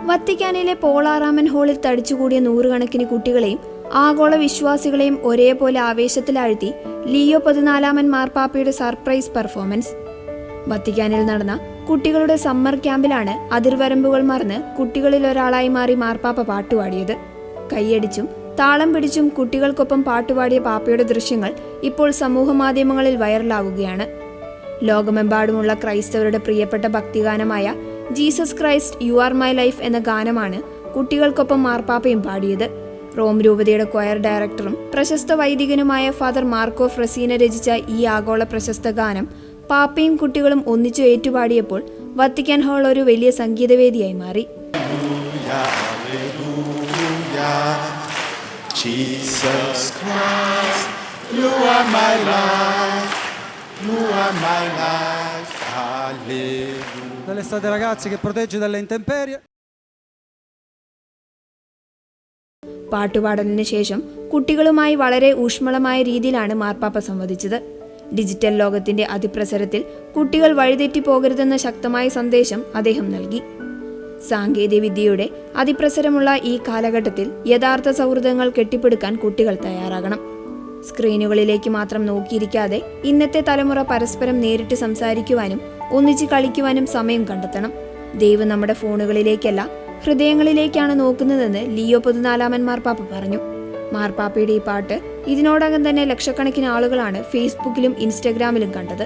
വത്തിക്കാനിലെ പോളാറാമൻ ഹാളിൽ തടിച്ചുകൂടിയ നൂറുകണക്കിന് കുട്ടികളെയും ആഗോള വിശ്വാസികളെയും ഒരേപോലെ ആവേശത്തിലാഴ്ത്തി ലിയോ 14 മാർപ്പാപ്പയുടെ സർപ്രൈസ് പെർഫോമൻസ്. വത്തിക്കാനിൽ നടന്ന കുട്ടികളുടെ സമ്മർ ക്യാമ്പിലാണ് അതിർവരമ്പുകൾ മറന്ന് കുട്ടികളിൽ ഒരാളായി മാറി മാർപ്പാപ്പ പാട്ടുപാടിയത്. കൈയടിച്ചും താളം പിടിച്ചും കുട്ടികൾക്കൊപ്പം പാട്ടുപാടിയ പാപ്പയുടെ ദൃശ്യങ്ങൾ ഇപ്പോൾ സമൂഹമാധ്യമങ്ങളിൽ വൈറലാകുകയാണ്. ലോകമെമ്പാടുമുള്ള ക്രൈസ്തവരുടെ പ്രിയപ്പെട്ട ഭക്തിഗാനമായ Jesus Christ you are my life എന്ന ഗാനമാണ് കുട്ടികൾക്കൊപ്പം മാർപ്പാപ്പയും പാടിയത്. റോം രൂപതയുടെ ക്വയർ ഡയറക്ടറും പ്രശസ്ത വൈദികനുമായ ഫാദർ മാർക്കോ ഫ്രസീന രചിച്ച ഈ ആഗോള പ്രശസ്ത ഗാനം പാപ്പയും കുട്ടികളും ഒന്നിച്ചു ഏറ്റുപാടിയപ്പോൾ വത്തിക്കാൻ ഹാൾ ഒരു വലിയ സംഗീതവേദിയായി മാറി. Dall'estate ragazzi che protegge dalle intemperie. പാട്ടുപാടലിന് ശേഷം കുട്ടികളുമായി വളരെ ഊഷ്മളമായ രീതിയിലാണ് മാർപ്പാപ്പ സംവദിച്ചത്. ഡിജിറ്റൽ ലോകത്തിന്റെ അതിപ്രസരത്തിൽ കുട്ടികൾ വഴിതെറ്റി പോകരുതെന്ന ശക്തമായ സന്ദേശം അദ്ദേഹം നൽകി. സാങ്കേതികവിദ്യയുടെ അതിപ്രസരമുള്ള ഈ കാലഘട്ടത്തിൽ യഥാർത്ഥ സൗഹൃദങ്ങൾ കെട്ടിപ്പടുക്കാൻ കുട്ടികൾ തയ്യാറാകണം. സ്ക്രീനുകളിലേക്ക് മാത്രം നോക്കിയിരിക്കാതെ ഇന്നത്തെ തലമുറ പരസ്പരം നേരിട്ട് സംസാരിക്കുവാനും ഒന്നിച്ച് കളിക്കുവാനും സമയം കണ്ടെത്തണം. ദൈവം നമ്മുടെ ഫോണുകളിലേക്കല്ല ഹൃദയങ്ങളിലേക്കാണ് നോക്കുന്നതെന്ന് ലിയോ 14 മാർപ്പാപ്പ പറഞ്ഞു. മാർപ്പാപ്പയുടെ ഈ പാട്ട് ഇതിനോടകം തന്നെ ലക്ഷക്കണക്കിന് ആളുകളാണ് ഫേസ്ബുക്കിലും ഇൻസ്റ്റഗ്രാമിലും കണ്ടത്.